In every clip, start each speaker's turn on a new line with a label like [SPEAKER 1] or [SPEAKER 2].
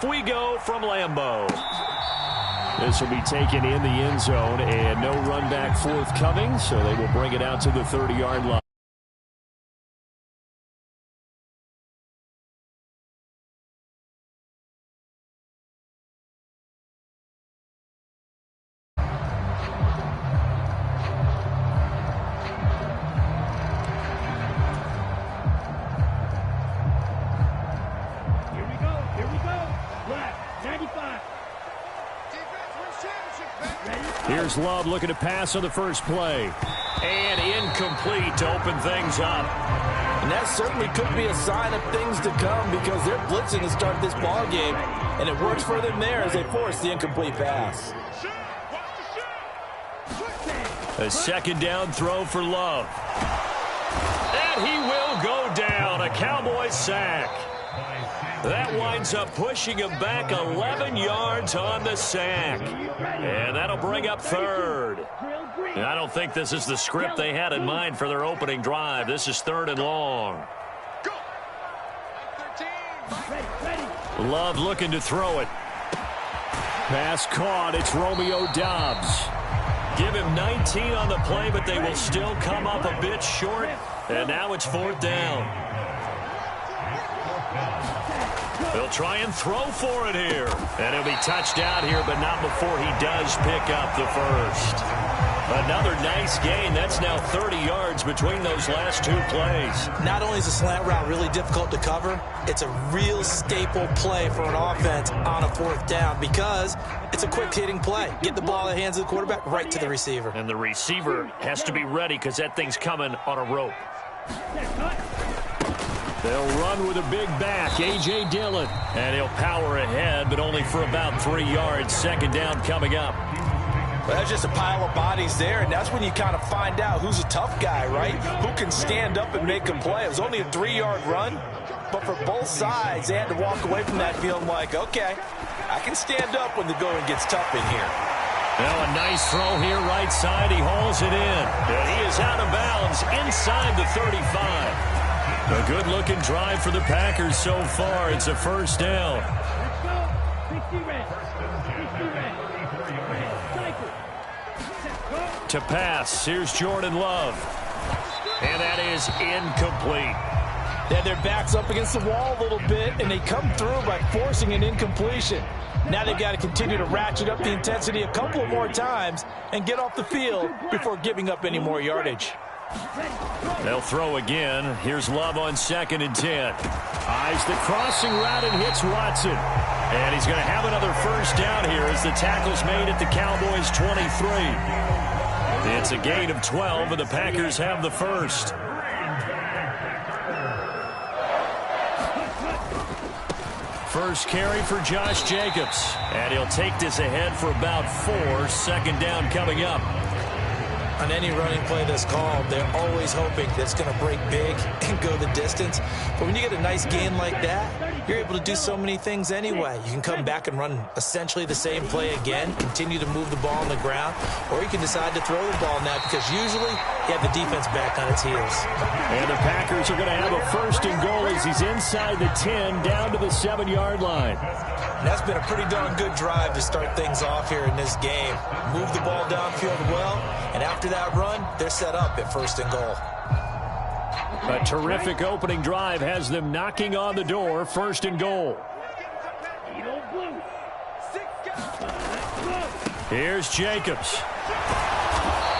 [SPEAKER 1] off we go from Lambeau. This will be taken in the end zone, and no run back forthcoming, so they will bring it out to the 30-yard line. Here's Love looking to pass on the first play. And incomplete to open things up.
[SPEAKER 2] And that certainly could be a sign of things to come because they're blitzing to start this ball game. And it works for them there as they force the incomplete pass.
[SPEAKER 1] A second down throw for Love. And he will go down. A Cowboys sack. That winds up pushing him back 11 yards on the sack. And that'll bring up third. And I don't think this is the script they had in mind for their opening drive. This is 3rd and long. Love looking to throw it. Pass caught. It's Romeo Doubs. Give him 19 on the play, but they will still come up a bit short. And now it's 4th down. They'll try and throw for it here. And he'll be touched out here, but not before he does pick up the first. Another nice gain. That's now 30 yards between those last 2 plays.
[SPEAKER 2] Not only is the slant route really difficult to cover, it's a real staple play for an offense on a 4th down because it's a quick-hitting play. Get the ball in the hands of the quarterback right to the receiver.
[SPEAKER 1] And the receiver has to be ready because that thing's coming on a rope. They'll run with a big back, A.J. Dillon. And he'll power ahead, but only for about 3 yards. 2nd down coming up.
[SPEAKER 2] Well, that's just a pile of bodies there, and that's when you kind of find out who's a tough guy, right? Who can stand up and make a play. It was only a 3-yard run, but for both sides, they had to walk away from that feeling like, okay, I can stand up when the going gets tough in here.
[SPEAKER 1] Well, a nice throw here, right side. He hauls it in. And he is out of bounds inside the 35. A good-looking drive for the Packers so far. It's a 1st down. To pass, here's Jordan Love. And that is incomplete.
[SPEAKER 2] Yeah, their back's up against the wall a little bit, and they come through by forcing an incompletion. Now they've got to continue to ratchet up the intensity a couple of more times and get off the field before giving up any more yardage.
[SPEAKER 1] They'll throw again. Here's Love on 2nd and 10. Eyes the crossing route and hits Watson. And he's going to have another 1st down here as the tackle's made at the Cowboys' 23. It's a gain of 12, and the Packers have the first. First carry for Josh Jacobs. And he'll take this ahead for about 4. 2nd down coming up.
[SPEAKER 2] On any running play that's called, they're always hoping that it's going to break big and go the distance. But when you get a nice gain like that, you're able to do so many things anyway. You can come back and run essentially the same play again, continue to move the ball on the ground, or you can decide to throw the ball now because usually you have the defense back on its heels.
[SPEAKER 1] And the Packers are going to have a 1st and goal as he's inside the 10 down to the 7-yard line.
[SPEAKER 2] And that's been a pretty darn good drive to start things off here in this game. Move the ball downfield well, and after that run, they're set up at 1st and goal.
[SPEAKER 1] A terrific opening drive has them knocking on the door. 1st and goal. Here's Jacobs.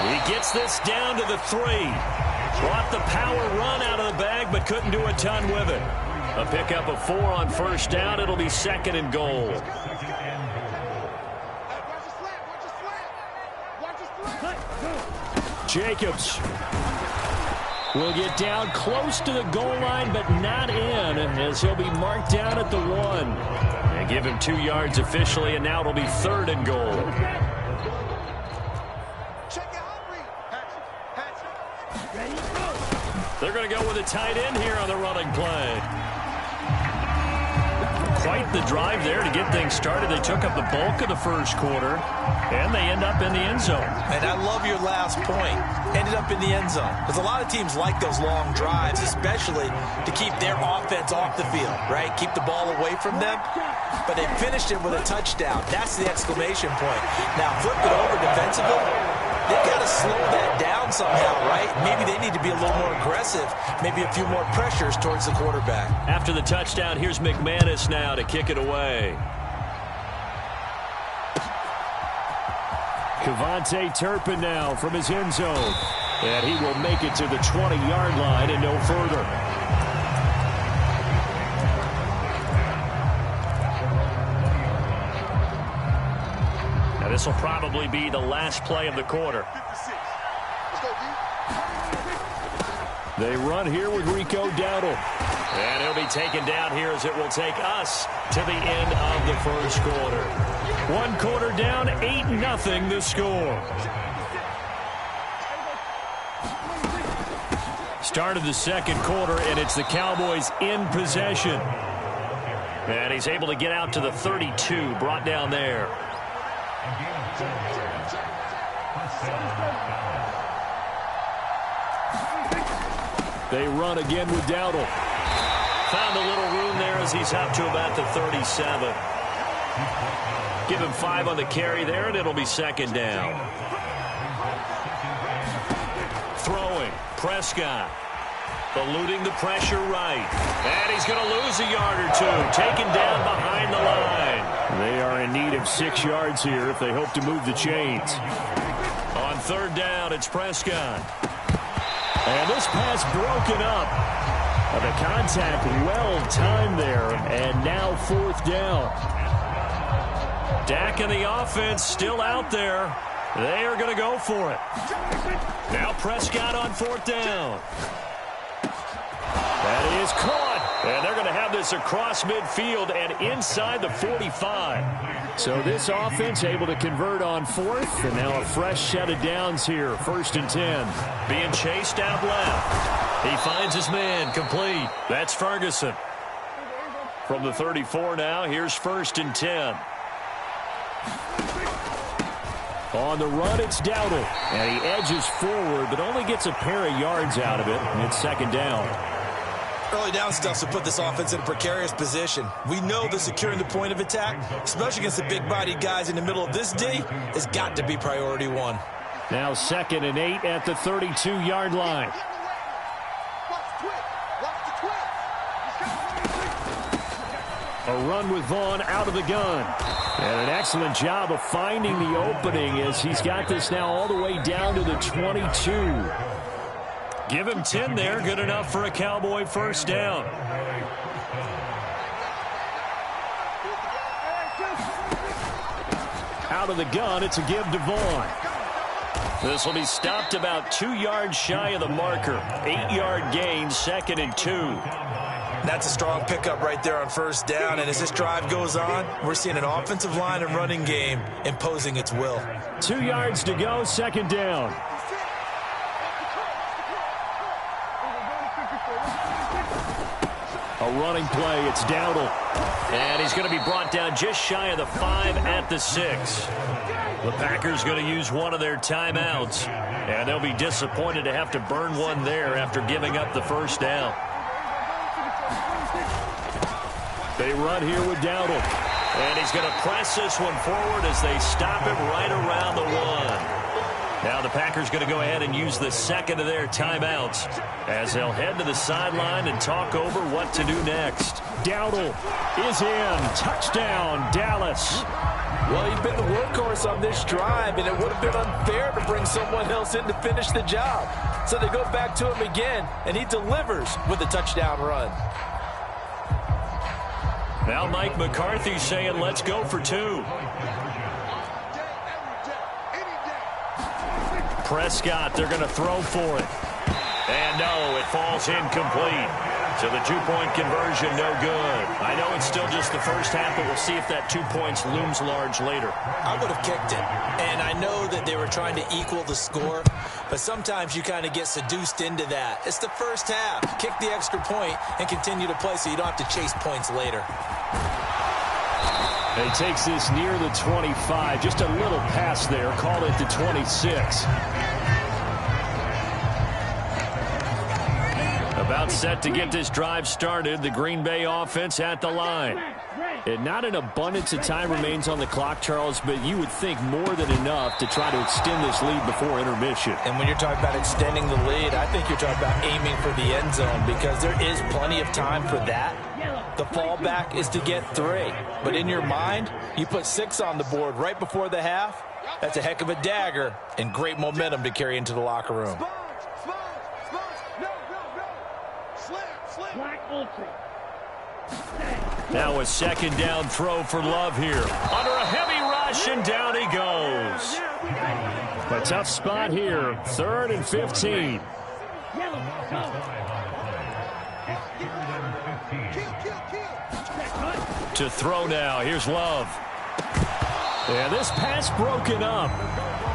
[SPEAKER 1] He gets this down to the 3. Brought the power run out of the bag, but couldn't do a ton with it. A pickup of 4 on 1st down. It'll be 2nd and goal. Jacobs will get down close to the goal line, but not in, as he'll be marked down at the 1. And give him 2 yards officially, and now it'll be 3rd and goal. They're going to go with a tight end here on the running play. quite the drive there to get things started. They took up the bulk of the first quarter, and they end up in the end zone.
[SPEAKER 2] And I love your last point. Ended up in the end zone. Because a lot of teams like those long drives, especially to keep their offense off the field, right? Keep the ball away from them. But they finished it with a touchdown. That's the exclamation point. Now, flip it over defensively. They've got to slow that down somehow, right? Maybe they need to be a little more aggressive. Maybe a few more pressures towards the quarterback.
[SPEAKER 1] After the touchdown, here's McManus now to kick it away. Kevontae Turpin now from his end zone. And he will make it to the 20-yard line and no further. Now this will probably be the last play of the quarter. They run here with Rico Dowdle. And he'll be taken down here as it will take us to the end of the first quarter. 1 quarter down, 8-0 the score. Start of the second quarter, and it's the Cowboys in possession. And he's able to get out to the 32, brought down there. They run again with Dowdle. Found a little room there as he's up to about the 37. Give him 5 on the carry there, and it'll be second down. Throwing, Prescott. Eluding the pressure right. And he's going to lose a yard or two. Taken down behind the line. They are in need of 6 yards here if they hope to move the chains. On third down, it's Prescott. And this pass broken up. The contact well timed there. And now fourth down. Dak and the offense still out there. They are going to go for it. Now Prescott on fourth down. That is caught. And they're going to have this across midfield and inside the 45. So this offense able to convert on fourth. And now a fresh set of downs here. 1st and 10. Being chased out left. He finds his man complete. That's Ferguson. From the 34 now, here's 1st and 10. On the run, it's Dowdle. And he edges forward, but only gets a pair of yards out of it. And it's second down.
[SPEAKER 2] Early down stuff to put this offense in a precarious position. We know that securing the point of attack, especially against the big-bodied guys in the middle of this D, has got to be priority 1.
[SPEAKER 1] Now 2nd and 8 at the 32-yard line. A run with Vaughn out of the gun. And an excellent job of finding the opening as he's got this now all the way down to the 22. Give him 10 there. Good enough for a Cowboy first down. Out of the gun, it's a give to Vaughn. This will be stopped about 2 yards shy of the marker. 8-yard gain, 2nd and 2.
[SPEAKER 2] That's a strong pickup right there on first down. And as this drive goes on, we're seeing an offensive line and running game imposing its will.
[SPEAKER 1] 2 yards to go, 2nd down. A running play, it's Dowdle. And he's going to be brought down just shy of the 5 at the 6. The Packers going to use one of their timeouts. And they'll be disappointed to have to burn one there after giving up the first down. They run here with Dowdle. And he's going to press this one forward as they stop him right around the 1. Now the Packers going to go ahead and use the second of their timeouts as they'll head to the sideline and talk over what to do next. Dowdle is in. Touchdown, Dallas.
[SPEAKER 2] Well, he's been the workhorse on this drive, and it would have been unfair to bring someone else in to finish the job. So they go back to him again, and he delivers with a touchdown run.
[SPEAKER 1] Now Mike McCarthy saying, let's go for 2. Prescott, they're going to throw for it. And no, it falls incomplete. So the 2-point conversion, no good. I know it's still just the first half, but we'll see if that 2 points looms large later.
[SPEAKER 2] I would have kicked it. And I know that they were trying to equal the score, but sometimes you kind of get seduced into that. It's the first half. Kick the extra point and continue to play so you don't have to chase points later.
[SPEAKER 1] He takes this near the 25. Just a little pass there. Call it the 26. About set to get this drive started. The Green Bay offense at the line. And not an abundance of time remains on the clock, Charles, but you would think more than enough to try to extend this lead before intermission.
[SPEAKER 2] And when you're talking about extending the lead, I think you're talking about aiming for the end zone because there is plenty of time for that. The fallback is to get 3. But in your mind, you put 6 on the board right before the half. That's a heck of a dagger and great momentum to carry into the locker room.
[SPEAKER 1] Now a second down throw for Love here. Under a heavy rush, and down he goes. A tough spot here. 3rd and 15. To throw now. Here's Love. And this pass broken up.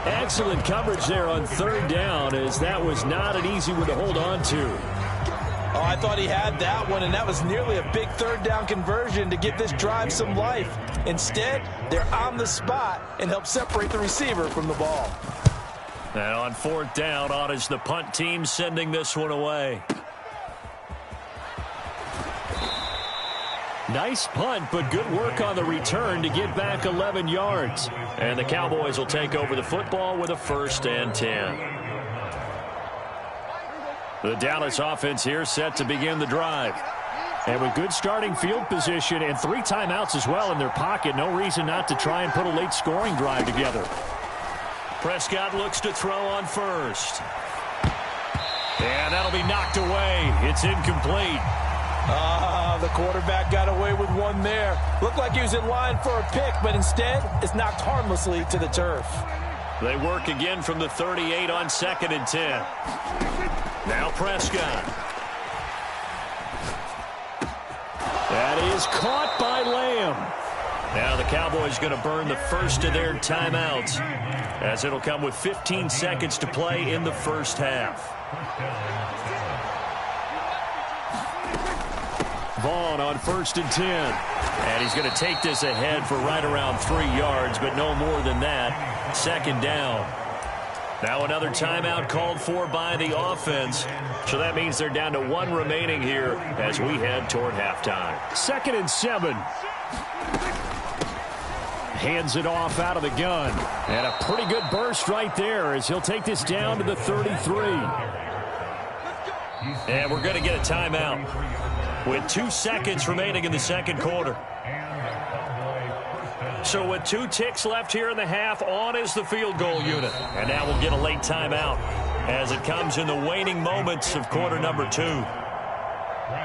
[SPEAKER 1] Excellent coverage there on 3rd down, as that was not an easy one to hold on to.
[SPEAKER 2] Oh, I thought he had that one, and that was nearly a big 3rd down conversion to give this drive some life. Instead, they're on the spot and help separate the receiver from the ball.
[SPEAKER 1] And on 4th down, on is the punt team sending this one away. Nice punt, but good work on the return to get back 11 yards. And the Cowboys will take over the football with a 1st and 10. The Dallas offense here set to begin the drive. And with good starting field position and 3 timeouts as well in their pocket, no reason not to try and put a late scoring drive together. Prescott looks to throw on 1st. And that'll be knocked away. It's incomplete.
[SPEAKER 2] The quarterback got away with one there. Looked like he was in line for a pick, but instead it's knocked harmlessly to the turf.
[SPEAKER 1] They work again from the 38 on 2nd and 10. Now Prescott. That is caught by Lamb. Now the Cowboys going to burn the first of their timeouts, as it'll come with 15 seconds to play in the first half. Vaughn on 1st and 10. And he's going to take this ahead for right around 3 yards, but no more than that. 2nd down. Now another timeout called for by the offense. So that means they're down to 1 remaining here as we head toward halftime. 2nd and 7. Hands it off out of the gun. And a pretty good burst right there as he'll take this down to the 33. And we're going to get a timeout with 2 seconds remaining in the 2nd quarter. So with 2 ticks left here in the half, on is the field goal unit. And now we'll get a late timeout as it comes in the waning moments of quarter number 2.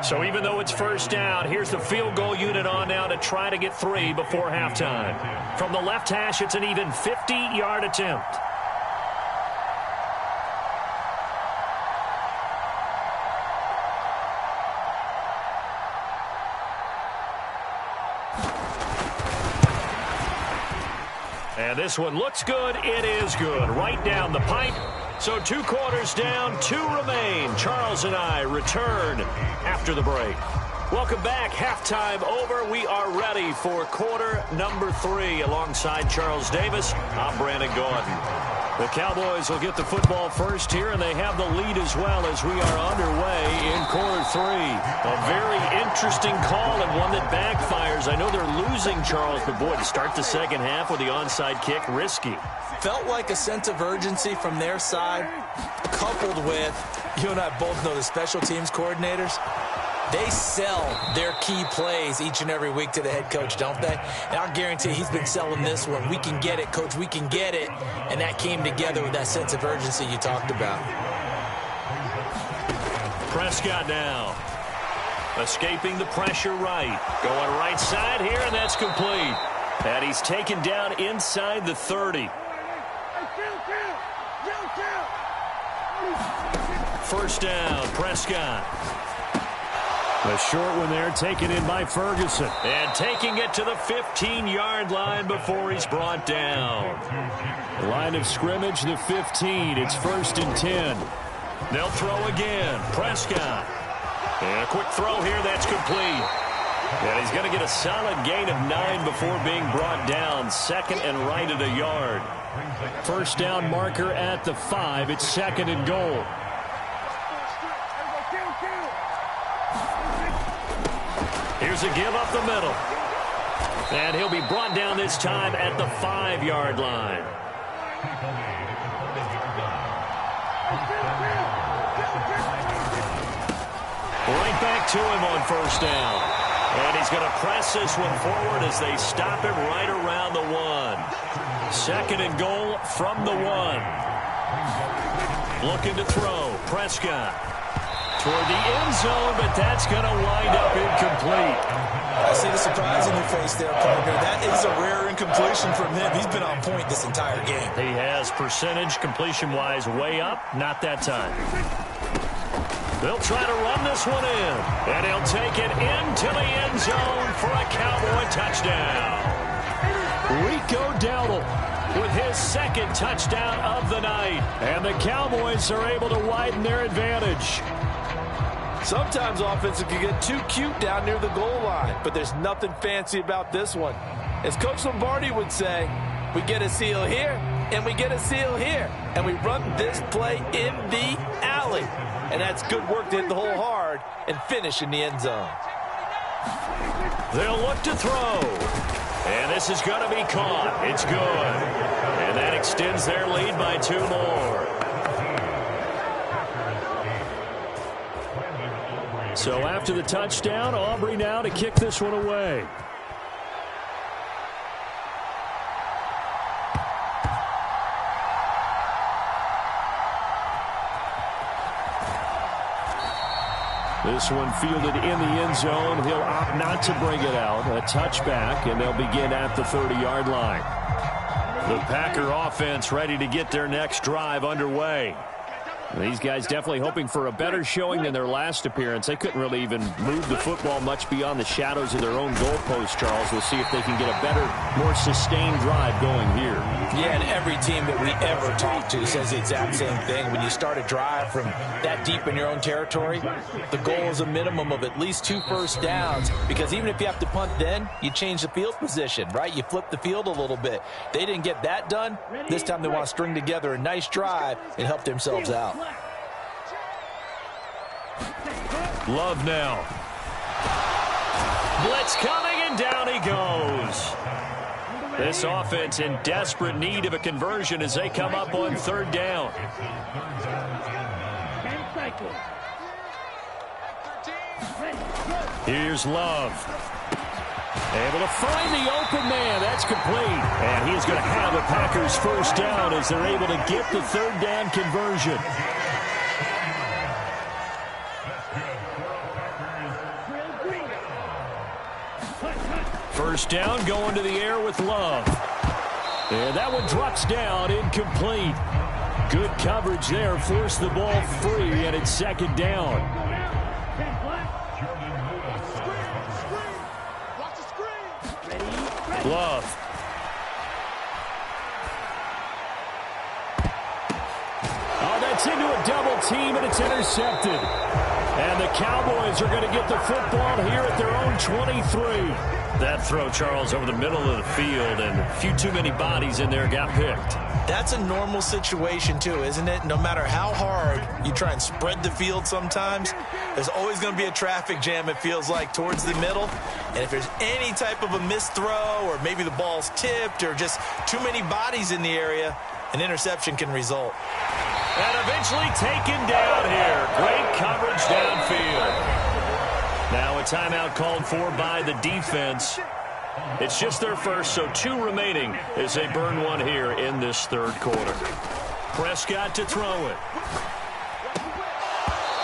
[SPEAKER 1] So even though it's 1st down, here's the field goal unit on now to try to get 3 before halftime. From the left hash, it's an even 50-yard attempt. And this one looks good. It is good. Right down the pipe. So 2 quarters down, 2 remain. Charles and I return after the break. Welcome back. Halftime over. We are ready for quarter number 3. Alongside Charles Davis, I'm Brandon Gordon. The Cowboys will get the football first here, and they have the lead as well as we are underway in quarter 3. A very interesting call and one that backfires. I know they're losing, Charles, but boy, to start the second half with the onside kick, risky.
[SPEAKER 2] Felt like a sense of urgency from their side, coupled with, you and I both know the special teams coordinators. They sell their key plays each and every week to the head coach, don't they? And I'll guarantee he's been selling this one. We can get it, coach. We can get it. And that came together with that sense of urgency you talked about.
[SPEAKER 1] Prescott now. Escaping the pressure right. Going right side here, and that's complete. And he's taken down inside the 30. First down, Prescott. The short one there taken in by Ferguson. And taking it to the 15-yard line before he's brought down. Line of scrimmage, the 15. It's 1st and 10. They'll throw again. Prescott. And a quick throw here. That's complete. And he's going to get a solid gain of 9 before being brought down. Second and right at a yard. First down marker at the 5. It's second and goal. Here's a give up the middle. And he'll be brought down this time at the 5-yard line. Right back to him on first down. And he's going to press this one forward as they stop him right around the 1. Second and goal from the 1. Looking to throw. Prescott toward the end zone, but that's going to wind up incomplete.
[SPEAKER 2] I see the surprise in your face there, partner. That is a rare incompletion from him. He's been on point this entire game.
[SPEAKER 1] He has percentage completion-wise way up. Not that time. They'll try to run this one in. And he'll take it into the end zone for a Cowboy touchdown. Rico Dowdle with his second touchdown of the night. And the Cowboys are able to widen their advantage.
[SPEAKER 3] Sometimes offenses can get too cute down near the goal line, but there's nothing fancy about this one. As Coach Lombardi would say, we get a seal here, and we get a seal here, and we run this play in the alley. And that's good work to hit the hole hard and finish in the end zone.
[SPEAKER 1] They'll look to throw. And this is going to be caught. It's good. And that extends their lead by 2 more. So after the touchdown, Aubrey now to kick this one away. This one fielded in the end zone. He'll opt not to bring it out. A touchback, and they'll begin at the 30-yard line. The Packer offense ready to get their next drive underway. These guys definitely hoping for a better showing than their last appearance. They couldn't really even move the football much beyond the shadows of their own goalpost, Charles. We'll see if they can get a better, more sustained drive going here.
[SPEAKER 2] Yeah, and every team that we ever talk to says the exact same thing. When you start a drive from that deep in your own territory, the goal is a minimum of at least 2 first downs, because even if you have to punt then, you change the field position, right? You flip the field a little bit. They didn't get that done. This time they want to string together a nice drive and help themselves out.
[SPEAKER 1] Love now. Blitz coming, and down he goes. This offense in desperate need of a conversion as they come up on 3rd down. Here's Love. Able to find the open man. That's complete. And he's going to have the Packers first down as they're able to get the 3rd down conversion. First down, going to the air with Love. And that one drops down, incomplete. Good coverage there, forced the ball free, and it's 2nd down. Love. Oh, that's into a double team, and it's intercepted. And the Cowboys are going to get the football here at their own 23. That throw, Charles, over the middle of the field, and a few too many bodies in there got picked.
[SPEAKER 2] That's a normal situation, too, isn't it? No matter how hard you try and spread the field sometimes, there's always going to be a traffic jam, it feels like, towards the middle. And if there's any type of a missed throw, or maybe the ball's tipped, or just too many bodies in the area, an interception can result.
[SPEAKER 1] And eventually taken down here. Great coverage downfield. Now a timeout called for by the defense. It's just their first, so 2 remaining as they burn one here in this 3rd quarter. Prescott to throw it.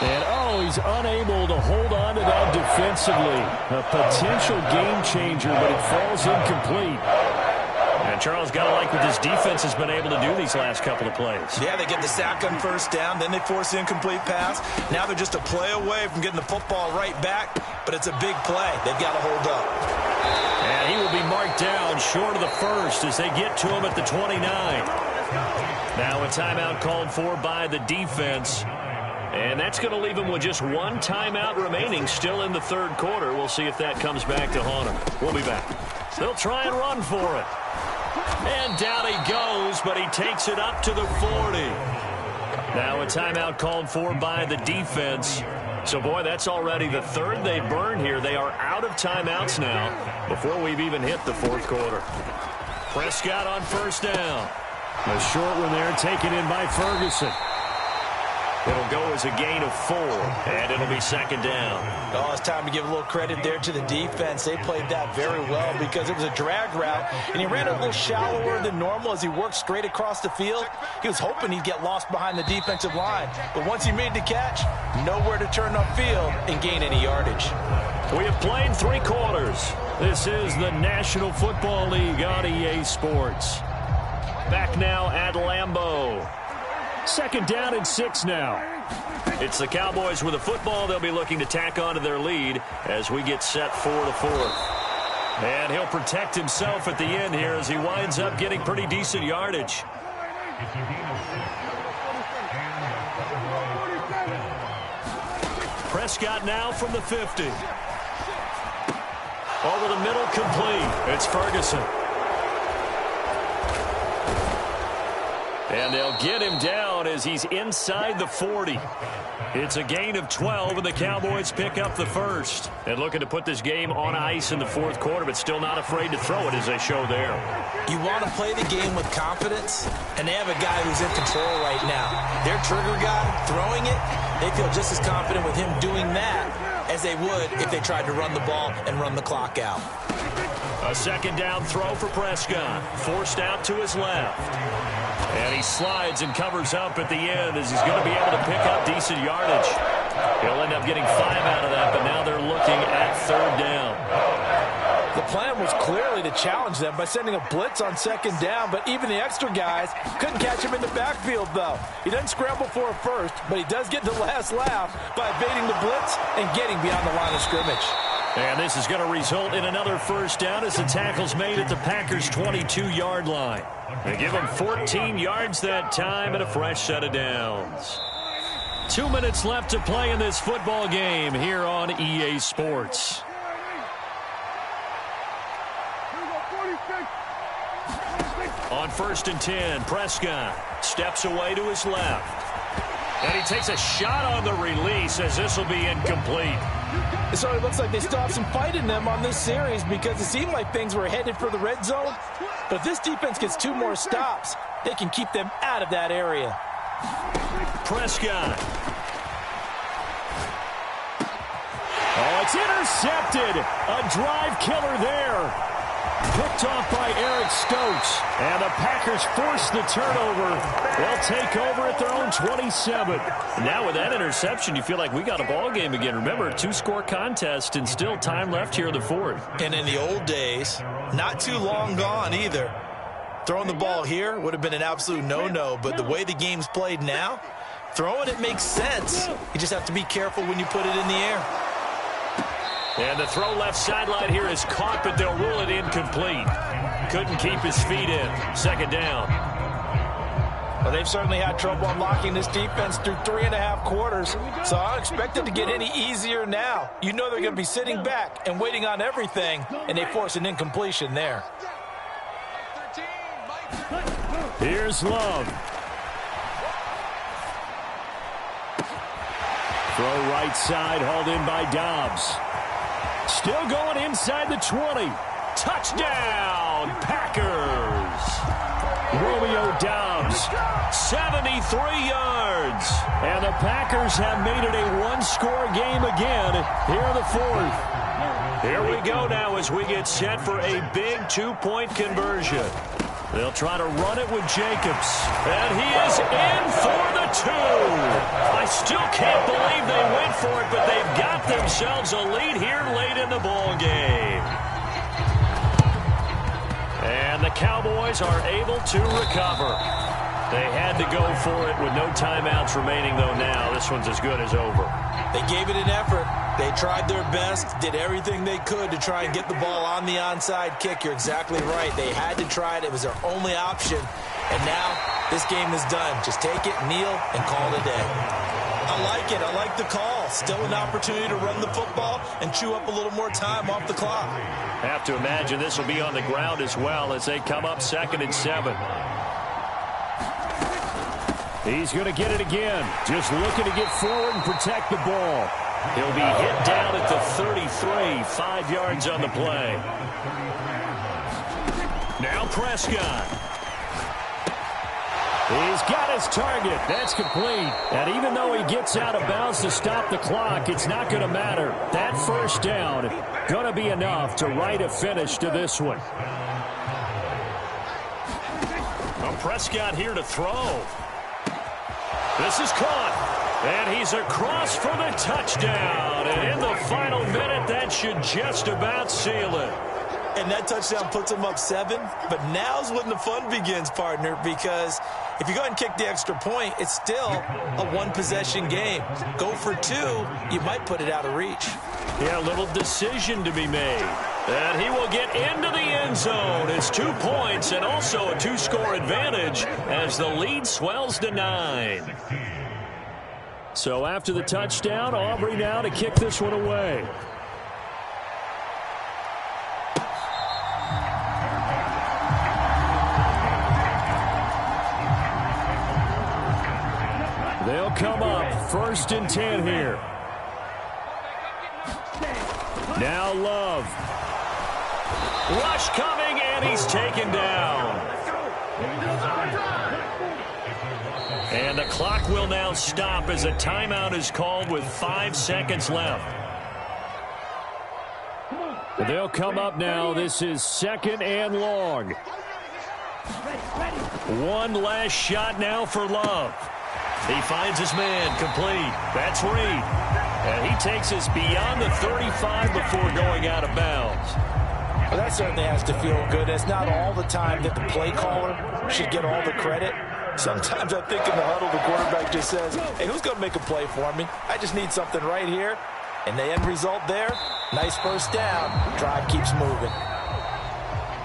[SPEAKER 1] And, he's unable to hold on to that defensively. A potential game changer, but it falls incomplete. And Charles, got to like what this defense has been able to do these last couple of plays.
[SPEAKER 2] Yeah, they get the sack on first down, then they force the incomplete pass. Now they're just a play away from getting the football right back, but it's a big play. They've got to hold up.
[SPEAKER 1] And he will be marked down short of the first as they get to him at the 29. Now a timeout called for by the defense. And that's going to leave him with just one timeout remaining still in the third quarter. We'll see if that comes back to haunt him. We'll be back. They'll try and run for it. And down he goes, but he takes it up to the 40. Now a timeout called for by the defense. So, boy, that's already the third they burned here. They are out of timeouts now before we've even hit the fourth quarter. Prescott on first down.
[SPEAKER 4] A short one there taken in by Ferguson.
[SPEAKER 1] It'll go as a gain of 4, and it'll be second down.
[SPEAKER 2] Oh, it's time to give a little credit there to the defense. They played that very well because it was a drag route, and he ran a little shallower than normal as he worked straight across the field. He was hoping he'd get lost behind the defensive line, but once he made the catch, nowhere to turn upfield and gain any yardage.
[SPEAKER 1] We have played 3 quarters. This is the National Football League on EA Sports. Back now at Lambeau.
[SPEAKER 4] Second down and 6 now.
[SPEAKER 1] It's the Cowboys with a football. They'll be looking to tack on to their lead as we get set for the fourth. And he'll protect himself at the end here as he winds up getting pretty decent yardage. Prescott now from the 50. Over the middle, complete. It's Ferguson. And they'll get him down as he's inside the 40. It's a gain of 12, and the Cowboys pick up the first. And looking to put this game on ice in the fourth quarter, but still not afraid to throw it as they show there.
[SPEAKER 2] You want to play the game with confidence, and they have a guy who's in control right now. Their trigger guy throwing it, they feel just as confident with him doing that as they would if they tried to run the ball and run the clock out.
[SPEAKER 1] A second down throw for Prescott. Forced out to his left. And he slides and covers up at the end as he's going to be able to pick up decent yardage. He'll end up getting 5 out of that, but now they're looking at third down.
[SPEAKER 3] The plan was clearly to challenge them by sending a blitz on second down, but even the extra guys couldn't catch him in the backfield, though. He doesn't scramble for a first, but he does get the last laugh by evading the blitz and getting beyond the line of scrimmage.
[SPEAKER 1] And this is going to result in another first down as the tackle's made at the Packers' 22-yard line. They give him 14 yards that time and a fresh set of downs. 2 minutes left to play in this football game here on EA Sports. On first and 10, Prescott steps away to his left. And he takes a shot on the release as this will be incomplete.
[SPEAKER 3] So it looks like they still have some fight in them on this series because it seemed like things were headed for the red zone. But if this defense gets 2 more stops, they can keep them out of that area.
[SPEAKER 1] Prescott.
[SPEAKER 4] Oh, it's intercepted. A drive killer there. Picked off by Eric Stokes. And the Packers force the turnover. They'll take over at their own 27.
[SPEAKER 1] Now with that interception, you feel like we got a ball game again. Remember, 2-score contest and still time left here in the fourth.
[SPEAKER 2] And in the old days, not too long gone either. Throwing the ball here would have been an absolute no-no, but the way the game's played now, throwing it makes sense. You just have to be careful when you put it in the air.
[SPEAKER 1] And the throw left sideline here is caught, but they'll rule it incomplete. Couldn't keep his feet in. Second down.
[SPEAKER 3] Well, they've certainly had trouble unlocking this defense through 3.5 quarters, so I don't expect it to get any easier now. You know they're going to be sitting back and waiting on everything, and they force an incompletion there.
[SPEAKER 4] Here's Love. Throw right side, hauled in by Dobbs. Still going inside the 20. Touchdown, Packers. Romeo Dobbs, 73 yards. And the Packers have made it a one-score game again here in the fourth.
[SPEAKER 1] Here we go now as we get set for a big two-point conversion. They'll try to run it with Jacobs. And he is in for the 2. I still can't believe they went for it, but they've got themselves a lead here late in the ball game. And the Cowboys are able to recover. They had to go for it with no timeouts remaining, though now this one's as good as over.
[SPEAKER 2] They gave it an effort. They tried their best, did everything they could to try and get the ball on the onside kick. You're exactly right. They had to try it. It was their only option. And now this game is done. Just take it, kneel, and call it a day. I like it. I like the call. Still an opportunity to run the football and chew up a little more time off the clock.
[SPEAKER 1] Have to imagine this will be on the ground as well as they come up 2nd and 7.
[SPEAKER 4] He's going to get it again. Just looking to get forward and protect the ball.
[SPEAKER 1] He'll be hit down at the 33, 5 yards on the play. Now Prescott.
[SPEAKER 4] He's got his target. That's complete. And even though he gets out of bounds to stop the clock, it's not going to matter. That first down going to be enough to write a finish to this one.
[SPEAKER 1] Well, Prescott here to throw. This is caught. And he's across for the touchdown. And in the final minute, that should just about seal it.
[SPEAKER 2] And that touchdown puts them up 7. But now's when the fun begins, partner, because if you go ahead and kick the extra point, it's still a one-possession game. Go for 2, you might put it out of reach.
[SPEAKER 1] Yeah, a little decision to be made. And he will get into the end zone. It's 2 points and also a 2-score advantage as the lead swells to 9.
[SPEAKER 4] So after the touchdown, Aubrey now to kick this one away. They'll come up 1st and 10 here. Now Love.
[SPEAKER 1] Rush coming, and he's taken down. And the clock will now stop as a timeout is called with 5 seconds left.
[SPEAKER 4] They'll come up now. This is 2nd and long.
[SPEAKER 1] One last shot now for Love. He finds his man complete. That's Reed. And he takes us beyond the 35 before going out of bounds.
[SPEAKER 2] Well, that certainly has to feel good. It's not all the time that the play caller should get all the credit. Sometimes I think in the huddle, the quarterback just says, hey, who's going to make a play for me? I just need something right here. And the end result there, nice first down. Drive keeps moving.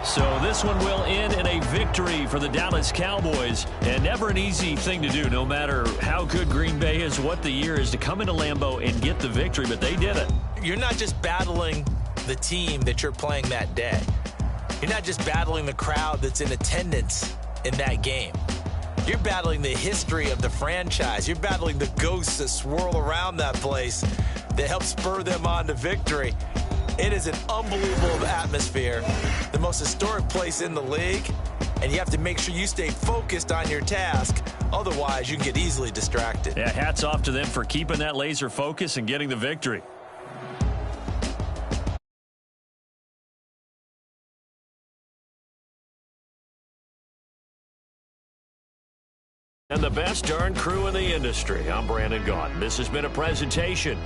[SPEAKER 1] So this one will end in a victory for the Dallas Cowboys. And never an easy thing to do, no matter how good Green Bay is, what the year is, to come into Lambeau and get the victory. But they did it.
[SPEAKER 2] You're not just battling the team that you're playing that day. You're not just battling the crowd that's in attendance in that game. You're battling the history of the franchise. You're battling the ghosts that swirl around that place that help spur them on to victory. It is an unbelievable atmosphere, the most historic place in the league, and you have to make sure you stay focused on your task. Otherwise, you can get easily distracted.
[SPEAKER 1] Yeah, hats off to them for keeping that laser focus and getting the victory. And the best darn crew in the industry. I'm Brandon Gaudin. This has been a presentation